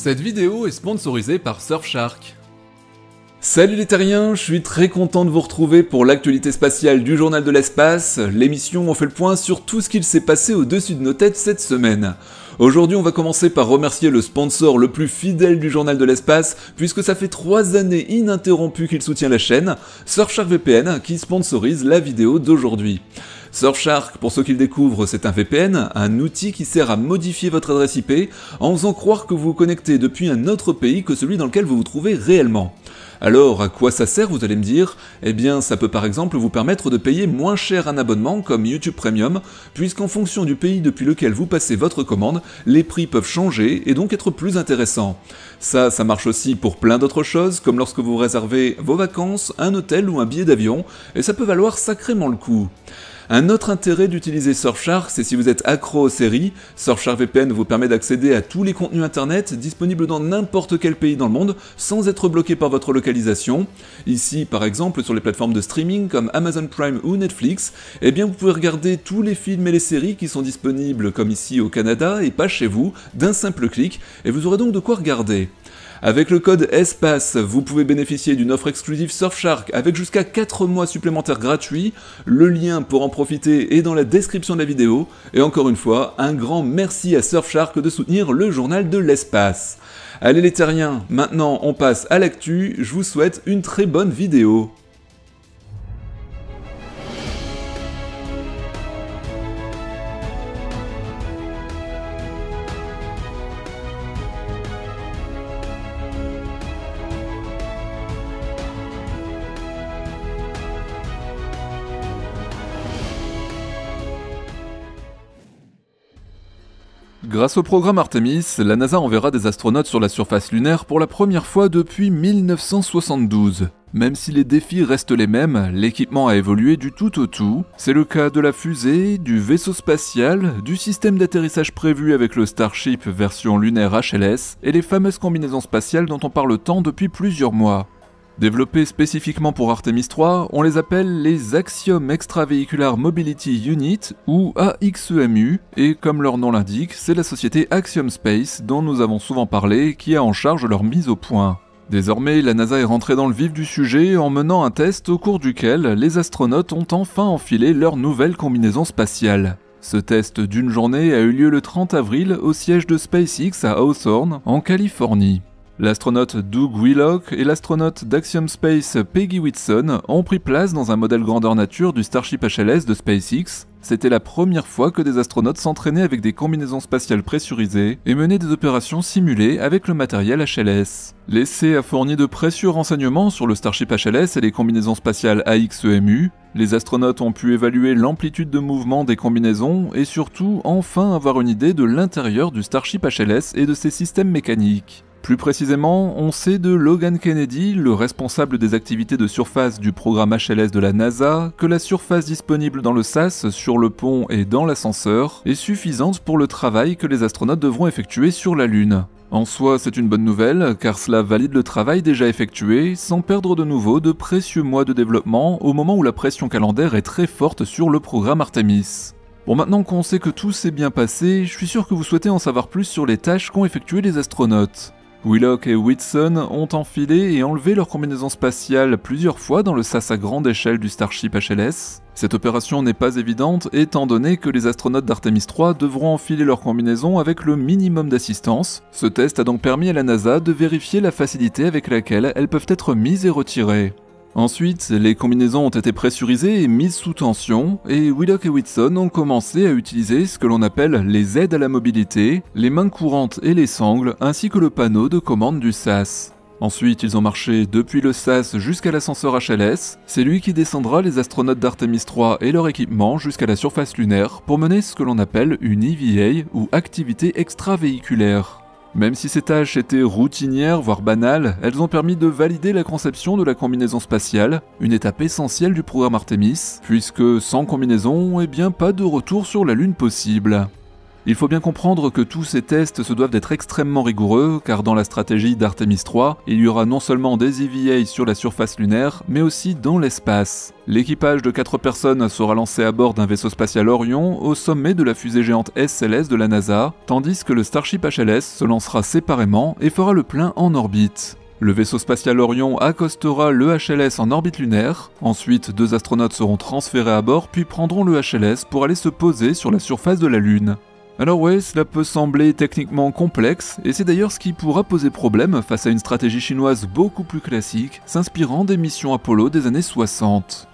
Cette vidéo est sponsorisée par Surfshark. Salut les terriens, je suis très content de vous retrouver pour l'actualité spatiale du Journal de l'Espace, l'émission où on fait le point sur tout ce qu'il s'est passé au-dessus de nos têtes cette semaine. Aujourd'hui, on va commencer par remercier le sponsor le plus fidèle du Journal de l'Espace, puisque ça fait 3 années ininterrompues qu'il soutient la chaîne, Surfshark VPN, qui sponsorise la vidéo d'aujourd'hui. Surfshark, pour ceux qui le découvrent, c'est un VPN, un outil qui sert à modifier votre adresse IP en faisant croire que vous vous connectez depuis un autre pays que celui dans lequel vous vous trouvez réellement. Alors, à quoi ça sert, vous allez me dire? Eh bien, ça peut par exemple vous permettre de payer moins cher un abonnement comme YouTube Premium, puisqu'en fonction du pays depuis lequel vous passez votre commande, les prix peuvent changer et donc être plus intéressants. Ça marche aussi pour plein d'autres choses, comme lorsque vous réservez vos vacances, un hôtel ou un billet d'avion, et ça peut valoir sacrément le coup. Un autre intérêt d'utiliser Surfshark, c'est si vous êtes accro aux séries, Surfshark VPN vous permet d'accéder à tous les contenus internet disponibles dans n'importe quel pays dans le monde sans être bloqué par votre localisation. Ici, par exemple, sur les plateformes de streaming comme Amazon Prime ou Netflix, eh bien vous pouvez regarder tous les films et les séries qui sont disponibles, comme ici au Canada et pas chez vous, d'un simple clic, et vous aurez donc de quoi regarder. Avec le code ESPACE, vous pouvez bénéficier d'une offre exclusive Surfshark avec jusqu'à 4 mois supplémentaires gratuits. Le lien pour en profiter est dans la description de la vidéo. Et encore une fois, un grand merci à Surfshark de soutenir le Journal de l'Espace. Allez les terriens, maintenant on passe à l'actu, je vous souhaite une très bonne vidéo. Grâce au programme Artemis, la NASA enverra des astronautes sur la surface lunaire pour la première fois depuis 1972. Même si les défis restent les mêmes, l'équipement a évolué du tout au tout. C'est le cas de la fusée, du vaisseau spatial, du système d'atterrissage prévu avec le Starship version lunaire HLS et les fameuses combinaisons spatiales dont on parle tant depuis plusieurs mois. Développés spécifiquement pour Artemis 3, on les appelle les Axiom Extravehicular Mobility Unit ou AXEMU, et comme leur nom l'indique, c'est la société Axiom Space dont nous avons souvent parlé qui a en charge leur mise au point. Désormais, la NASA est rentrée dans le vif du sujet en menant un test au cours duquel les astronautes ont enfin enfilé leur nouvelle combinaison spatiale. Ce test d'une journée a eu lieu le 30 avril au siège de SpaceX à Hawthorne, en Californie. L'astronaute Doug Willock et l'astronaute d'Axiom Space Peggy Whitson ont pris place dans un modèle grandeur nature du Starship HLS de SpaceX. C'était la première fois que des astronautes s'entraînaient avec des combinaisons spatiales pressurisées et menaient des opérations simulées avec le matériel HLS. L'essai a fourni de précieux renseignements sur le Starship HLS et les combinaisons spatiales AXEMU. Les astronautes ont pu évaluer l'amplitude de mouvement des combinaisons et surtout enfin avoir une idée de l'intérieur du Starship HLS et de ses systèmes mécaniques. Plus précisément, on sait de Logan Kennedy, le responsable des activités de surface du programme HLS de la NASA, que la surface disponible dans le SAS, sur le pont et dans l'ascenseur, est suffisante pour le travail que les astronautes devront effectuer sur la Lune. En soi, c'est une bonne nouvelle, car cela valide le travail déjà effectué, sans perdre de nouveau de précieux mois de développement au moment où la pression calendaire est très forte sur le programme Artemis. Bon, maintenant qu'on sait que tout s'est bien passé, je suis sûr que vous souhaitez en savoir plus sur les tâches qu'ont effectuées les astronautes. Willock et Whitson ont enfilé et enlevé leur combinaison spatiale plusieurs fois dans le SAS à grande échelle du Starship HLS. Cette opération n'est pas évidente étant donné que les astronautes d'Artemis 3 devront enfiler leur combinaison avec le minimum d'assistance. Ce test a donc permis à la NASA de vérifier la facilité avec laquelle elles peuvent être mises et retirées. Ensuite, les combinaisons ont été pressurisées et mises sous tension, et Willock et Whitson ont commencé à utiliser ce que l'on appelle les aides à la mobilité, les mains courantes et les sangles, ainsi que le panneau de commande du SAS. Ensuite, ils ont marché depuis le SAS jusqu'à l'ascenseur HLS, c'est lui qui descendra les astronautes d'Artemis 3 et leur équipement jusqu'à la surface lunaire pour mener ce que l'on appelle une EVA ou activité extravéhiculaire. Même si ces tâches étaient routinières, voire banales, elles ont permis de valider la conception de la combinaison spatiale, une étape essentielle du programme Artemis, puisque sans combinaison, eh bien pas de retour sur la Lune possible. Il faut bien comprendre que tous ces tests se doivent d'être extrêmement rigoureux, car dans la stratégie d'Artemis 3, il y aura non seulement des EVA sur la surface lunaire, mais aussi dans l'espace. L'équipage de 4 personnes sera lancé à bord d'un vaisseau spatial Orion au sommet de la fusée géante SLS de la NASA, tandis que le Starship HLS se lancera séparément et fera le plein en orbite. Le vaisseau spatial Orion accostera le HLS en orbite lunaire, ensuite 2 astronautes seront transférés à bord puis prendront le HLS pour aller se poser sur la surface de la Lune. Alors ouais, cela peut sembler techniquement complexe, et c'est d'ailleurs ce qui pourra poser problème face à une stratégie chinoise beaucoup plus classique, s'inspirant des missions Apollo des années 60.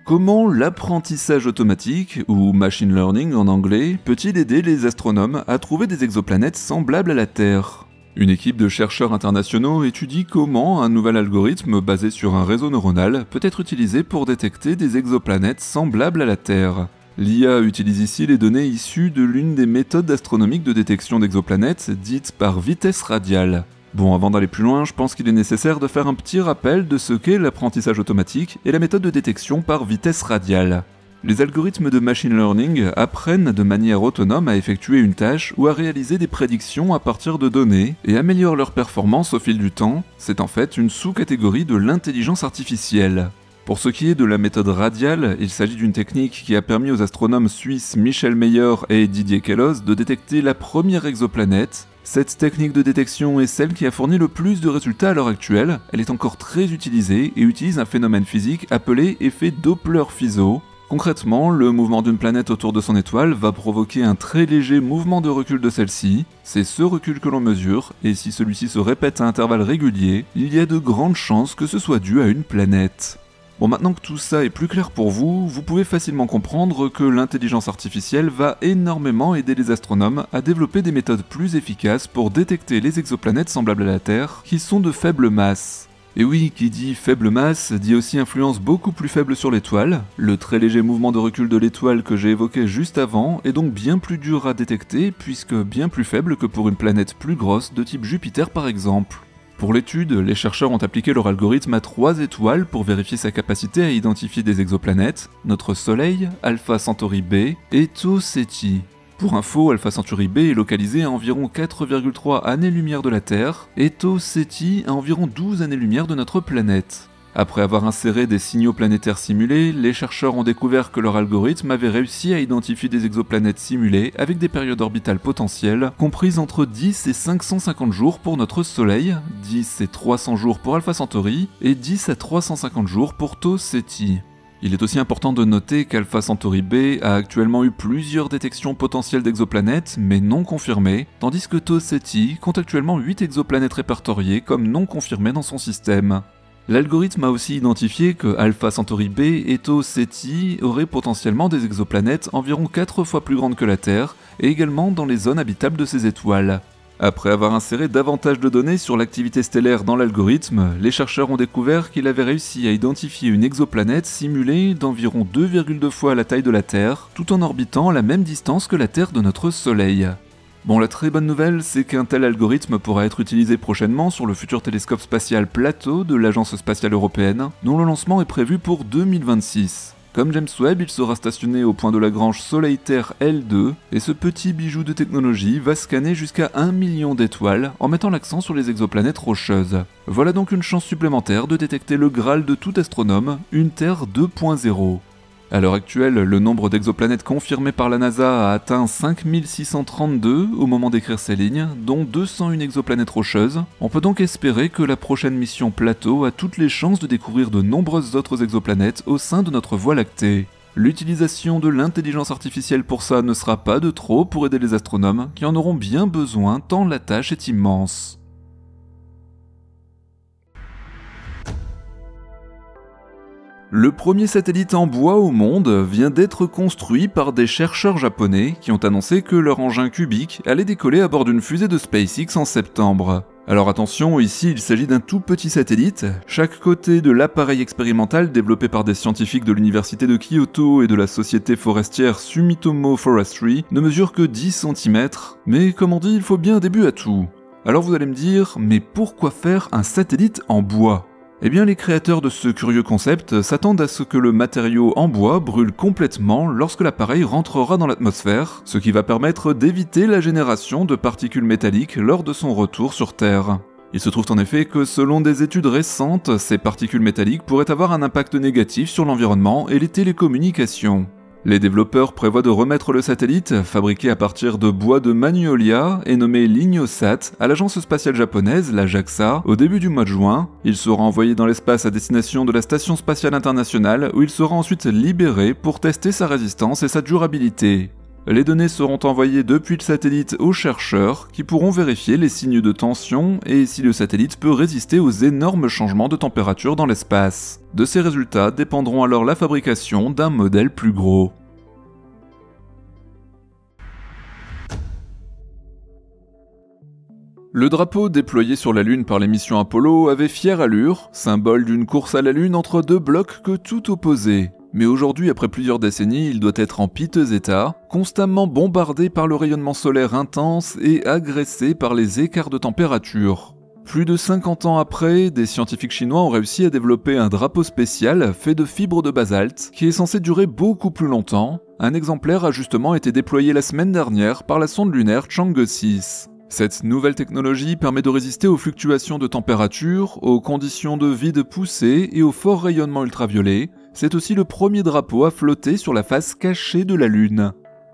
Comment l'apprentissage automatique, ou machine learning en anglais, peut-il aider les astronomes à trouver des exoplanètes semblables à la Terre ? Une équipe de chercheurs internationaux étudie comment un nouvel algorithme basé sur un réseau neuronal peut être utilisé pour détecter des exoplanètes semblables à la Terre. L'IA utilise ici les données issues de l'une des méthodes astronomiques de détection d'exoplanètes dites par vitesse radiale. Bon, avant d'aller plus loin, je pense qu'il est nécessaire de faire un petit rappel de ce qu'est l'apprentissage automatique et la méthode de détection par vitesse radiale. Les algorithmes de machine learning apprennent de manière autonome à effectuer une tâche ou à réaliser des prédictions à partir de données et améliorent leur performance au fil du temps. C'est en fait une sous-catégorie de l'intelligence artificielle. Pour ce qui est de la méthode radiale, il s'agit d'une technique qui a permis aux astronomes suisses Michel Mayer et Didier Queloz de détecter la première exoplanète. Cette technique de détection est celle qui a fourni le plus de résultats à l'heure actuelle. Elle est encore très utilisée et utilise un phénomène physique appelé effet Doppler-Fizeau. Concrètement, le mouvement d'une planète autour de son étoile va provoquer un très léger mouvement de recul de celle-ci. C'est ce recul que l'on mesure, et si celui-ci se répète à intervalles réguliers, il y a de grandes chances que ce soit dû à une planète. Bon, maintenant que tout ça est plus clair pour vous, vous pouvez facilement comprendre que l'intelligence artificielle va énormément aider les astronomes à développer des méthodes plus efficaces pour détecter les exoplanètes semblables à la Terre, qui sont de faible masse. Et oui, qui dit faible masse, dit aussi influence beaucoup plus faible sur l'étoile. Le très léger mouvement de recul de l'étoile que j'ai évoqué juste avant est donc bien plus dur à détecter, puisque bien plus faible que pour une planète plus grosse de type Jupiter par exemple. Pour l'étude, les chercheurs ont appliqué leur algorithme à 3 étoiles pour vérifier sa capacité à identifier des exoplanètes, notre Soleil, Alpha Centauri b et Tau Ceti. Pour info, Alpha Centauri b est localisé à environ 4,3 années-lumière de la Terre, et Tau Ceti à environ 12 années-lumière de notre planète. Après avoir inséré des signaux planétaires simulés, les chercheurs ont découvert que leur algorithme avait réussi à identifier des exoplanètes simulées avec des périodes orbitales potentielles comprises entre 10 et 550 jours pour notre Soleil, 10 et 300 jours pour Alpha Centauri, et 10 à 350 jours pour Tau Ceti. Il est aussi important de noter qu'Alpha Centauri b a actuellement eu plusieurs détections potentielles d'exoplanètes, mais non confirmées, tandis que Tau Ceti compte actuellement 8 exoplanètes répertoriées comme non confirmées dans son système. L'algorithme a aussi identifié que Alpha Centauri b et Tau Ceti auraient potentiellement des exoplanètes environ 4 fois plus grandes que la Terre, et également dans les zones habitables de ces étoiles. Après avoir inséré davantage de données sur l'activité stellaire dans l'algorithme, les chercheurs ont découvert qu'il avait réussi à identifier une exoplanète simulée d'environ 2,2 fois la taille de la Terre, tout en orbitant à la même distance que la Terre de notre Soleil. Bon, la très bonne nouvelle, c'est qu'un tel algorithme pourra être utilisé prochainement sur le futur télescope spatial Plateau de l'Agence spatiale européenne, dont le lancement est prévu pour 2026. Comme James Webb, il sera stationné au point de Lagrange Soleil-Terre L2, et ce petit bijou de technologie va scanner jusqu'à 1 million d'étoiles en mettant l'accent sur les exoplanètes rocheuses. Voilà donc une chance supplémentaire de détecter le Graal de tout astronome, une Terre 2.0. À l'heure actuelle, le nombre d'exoplanètes confirmés par la NASA a atteint 5632 au moment d'écrire ces lignes, dont 201 exoplanètes rocheuses. On peut donc espérer que la prochaine mission Plateau a toutes les chances de découvrir de nombreuses autres exoplanètes au sein de notre Voie lactée. L'utilisation de l'intelligence artificielle pour ça ne sera pas de trop pour aider les astronomes, qui en auront bien besoin tant la tâche est immense. Le premier satellite en bois au monde vient d'être construit par des chercheurs japonais qui ont annoncé que leur engin cubique allait décoller à bord d'une fusée de SpaceX en septembre. Alors attention, ici il s'agit d'un tout petit satellite, chaque côté de l'appareil expérimental développé par des scientifiques de l'université de Kyoto et de la société forestière Sumitomo Forestry ne mesure que 10 cm, mais comme on dit, il faut bien un début à tout. Alors vous allez me dire, mais pourquoi faire un satellite en bois ? Eh bien, les créateurs de ce curieux concept s'attendent à ce que le matériau en bois brûle complètement lorsque l'appareil rentrera dans l'atmosphère, ce qui va permettre d'éviter la génération de particules métalliques lors de son retour sur Terre. Il se trouve en effet que selon des études récentes, ces particules métalliques pourraient avoir un impact négatif sur l'environnement et les télécommunications. Les développeurs prévoient de remettre le satellite, fabriqué à partir de bois de Magnolia et nommé Lignosat, à l'agence spatiale japonaise, la JAXA, au début du mois de juin. Il sera envoyé dans l'espace à destination de la Station spatiale internationale, où il sera ensuite libéré pour tester sa résistance et sa durabilité. Les données seront envoyées depuis le satellite aux chercheurs, qui pourront vérifier les signes de tension et si le satellite peut résister aux énormes changements de température dans l'espace. De ces résultats dépendront alors la fabrication d'un modèle plus gros. Le drapeau déployé sur la Lune par les missions Apollo avait fière allure, symbole d'une course à la Lune entre deux blocs que tout opposait. Mais aujourd'hui, après plusieurs décennies, il doit être en piteux état, constamment bombardé par le rayonnement solaire intense et agressé par les écarts de température. Plus de 50 ans après, des scientifiques chinois ont réussi à développer un drapeau spécial fait de fibres de basalte qui est censé durer beaucoup plus longtemps. Un exemplaire a justement été déployé la semaine dernière par la sonde lunaire Chang'e 6. Cette nouvelle technologie permet de résister aux fluctuations de température, aux conditions de vide poussées et au fort rayonnement ultraviolet. C'est aussi le premier drapeau à flotter sur la face cachée de la Lune.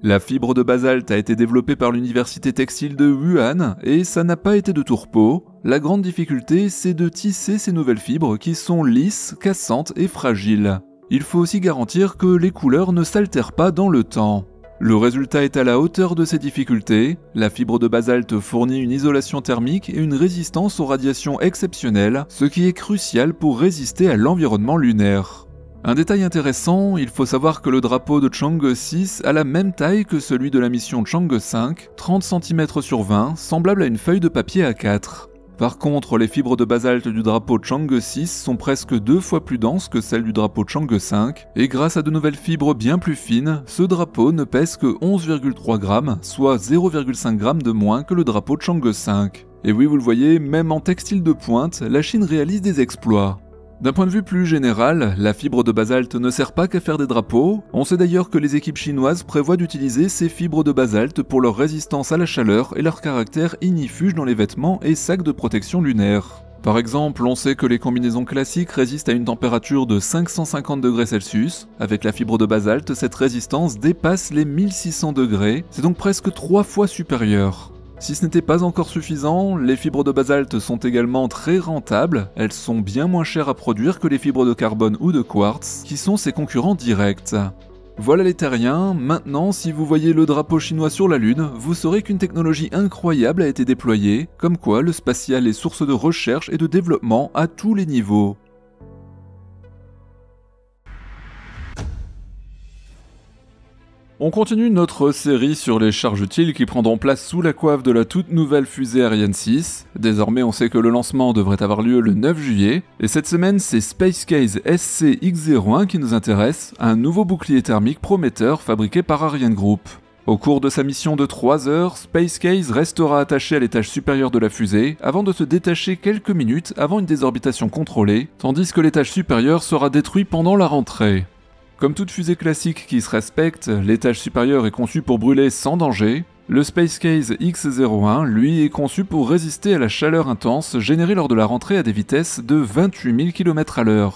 La fibre de basalte a été développée par l'université textile de Wuhan et ça n'a pas été de tourpeau. La grande difficulté, c'est de tisser ces nouvelles fibres qui sont lisses, cassantes et fragiles. Il faut aussi garantir que les couleurs ne s'altèrent pas dans le temps. Le résultat est à la hauteur de ces difficultés. La fibre de basalte fournit une isolation thermique et une résistance aux radiations exceptionnelles, ce qui est crucial pour résister à l'environnement lunaire. Un détail intéressant, il faut savoir que le drapeau de Chang'e 6 a la même taille que celui de la mission Chang'e 5, 30 cm sur 20, semblable à une feuille de papier A4. Par contre, les fibres de basalte du drapeau Chang'e 6 sont presque 2 fois plus denses que celles du drapeau Chang'e 5, et grâce à de nouvelles fibres bien plus fines, ce drapeau ne pèse que 11,3 grammes, soit 0,5 g de moins que le drapeau Chang'e 5. Et oui, vous le voyez, même en textile de pointe, la Chine réalise des exploits. D'un point de vue plus général, la fibre de basalte ne sert pas qu'à faire des drapeaux. On sait d'ailleurs que les équipes chinoises prévoient d'utiliser ces fibres de basalte pour leur résistance à la chaleur et leur caractère ignifuge dans les vêtements et sacs de protection lunaire. Par exemple, on sait que les combinaisons classiques résistent à une température de 550 degrés Celsius. Avec la fibre de basalte, cette résistance dépasse les 1600 degrés, c'est donc presque 3 fois supérieur. Si ce n'était pas encore suffisant, les fibres de basalte sont également très rentables, elles sont bien moins chères à produire que les fibres de carbone ou de quartz, qui sont ses concurrents directs. Voilà les terriens, maintenant si vous voyez le drapeau chinois sur la Lune, vous saurez qu'une technologie incroyable a été déployée, comme quoi le spatial est source de recherche et de développement à tous les niveaux. On continue notre série sur les charges utiles qui prendront place sous la coiffe de la toute nouvelle fusée Ariane 6. Désormais, on sait que le lancement devrait avoir lieu le 9 juillet. Et cette semaine, c'est SpaceCase SC-X01 qui nous intéresse, un nouveau bouclier thermique prometteur fabriqué par Ariane Group. Au cours de sa mission de 3 heures, SpaceCase restera attaché à l'étage supérieur de la fusée avant de se détacher quelques minutes avant une désorbitation contrôlée, tandis que l'étage supérieur sera détruit pendant la rentrée. Comme toute fusée classique qui se respecte, l'étage supérieur est conçu pour brûler sans danger. Le SpaceCase X01, lui, est conçu pour résister à la chaleur intense générée lors de la rentrée à des vitesses de 28 000 km/h.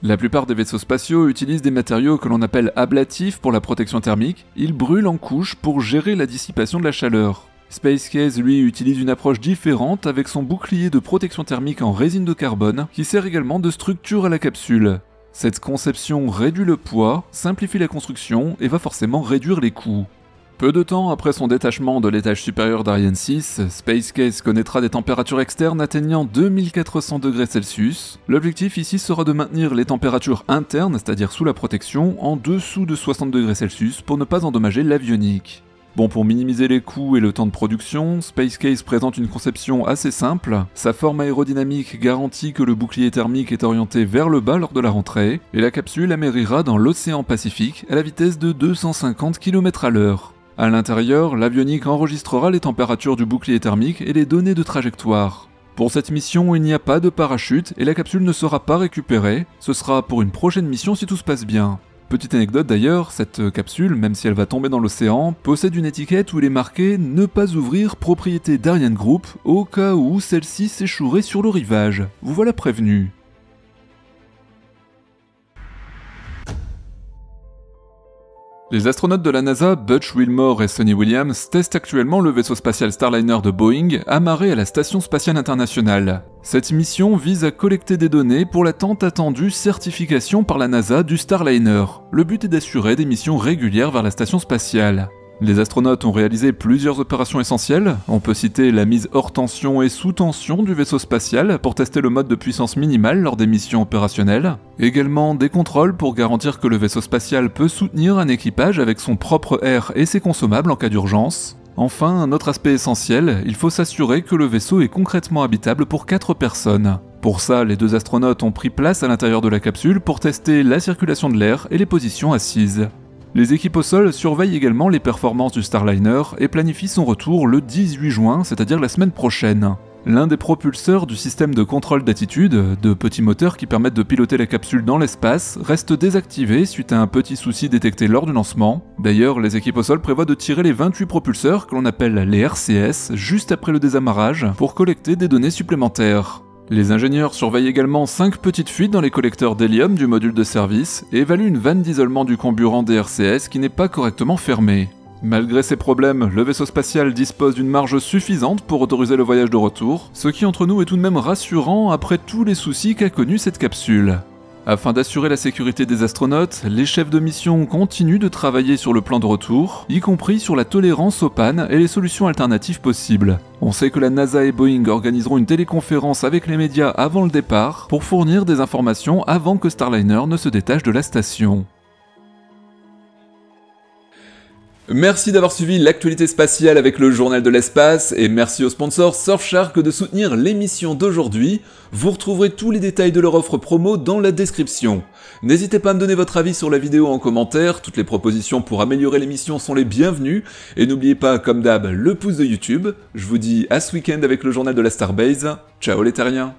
La plupart des vaisseaux spatiaux utilisent des matériaux que l'on appelle ablatifs pour la protection thermique. Ils brûlent en couches pour gérer la dissipation de la chaleur. SpaceCase, lui, utilise une approche différente avec son bouclier de protection thermique en résine de carbone qui sert également de structure à la capsule. Cette conception réduit le poids, simplifie la construction et va forcément réduire les coûts. Peu de temps après son détachement de l'étage supérieur d'Ariane 6, SpaceCase connaîtra des températures externes atteignant 2400 degrés Celsius. L'objectif ici sera de maintenir les températures internes, c'est-à-dire sous la protection, en dessous de 60 degrés Celsius pour ne pas endommager l'avionique. Bon, pour minimiser les coûts et le temps de production, SpaceCase présente une conception assez simple. Sa forme aérodynamique garantit que le bouclier thermique est orienté vers le bas lors de la rentrée, et la capsule amérira dans l'océan Pacifique à la vitesse de 250 km/h. À l'intérieur, l'avionique enregistrera les températures du bouclier thermique et les données de trajectoire. Pour cette mission, il n'y a pas de parachute et la capsule ne sera pas récupérée, ce sera pour une prochaine mission si tout se passe bien. Petite anecdote d'ailleurs, cette capsule, même si elle va tomber dans l'océan, possède une étiquette où il est marqué « Ne pas ouvrir, propriété d'Ariane Group » au cas où celle-ci s'échouerait sur le rivage. Vous voilà prévenu. Les astronautes de la NASA, Butch Wilmore et Sonny Williams, testent actuellement le vaisseau spatial Starliner de Boeing, amarré à la Station Spatiale Internationale. Cette mission vise à collecter des données pour la tant attendue certification par la NASA du Starliner. Le but est d'assurer des missions régulières vers la station spatiale. Les astronautes ont réalisé plusieurs opérations essentielles, on peut citer la mise hors tension et sous tension du vaisseau spatial pour tester le mode de puissance minimale lors des missions opérationnelles, également des contrôles pour garantir que le vaisseau spatial peut soutenir un équipage avec son propre air et ses consommables en cas d'urgence. Enfin, un autre aspect essentiel, il faut s'assurer que le vaisseau est concrètement habitable pour 4 personnes. Pour ça, les 2 astronautes ont pris place à l'intérieur de la capsule pour tester la circulation de l'air et les positions assises. Les équipes au sol surveillent également les performances du Starliner et planifient son retour le 18 juin, c'est-à-dire la semaine prochaine. L'un des propulseurs du système de contrôle d'attitude, de petits moteurs qui permettent de piloter la capsule dans l'espace, reste désactivé suite à un petit souci détecté lors du lancement. D'ailleurs, les équipes au sol prévoient de tirer les 28 propulseurs, que l'on appelle les RCS, juste après le désamarrage, pour collecter des données supplémentaires. Les ingénieurs surveillent également 5 petites fuites dans les collecteurs d'hélium du module de service et évaluent une vanne d'isolement du carburant des RCS qui n'est pas correctement fermée. Malgré ces problèmes, le vaisseau spatial dispose d'une marge suffisante pour autoriser le voyage de retour, ce qui entre nous est tout de même rassurant après tous les soucis qu'a connus cette capsule. Afin d'assurer la sécurité des astronautes, les chefs de mission continuent de travailler sur le plan de retour, y compris sur la tolérance aux pannes et les solutions alternatives possibles. On sait que la NASA et Boeing organiseront une téléconférence avec les médias avant le départ pour fournir des informations avant que Starliner ne se détache de la station. Merci d'avoir suivi l'actualité spatiale avec le journal de l'espace et merci au sponsor Surfshark de soutenir l'émission d'aujourd'hui. Vous retrouverez tous les détails de leur offre promo dans la description. N'hésitez pas à me donner votre avis sur la vidéo en commentaire, toutes les propositions pour améliorer l'émission sont les bienvenues et n'oubliez pas comme d'hab le pouce de YouTube. Je vous dis à ce week-end avec le journal de la Starbase. Ciao les terriens.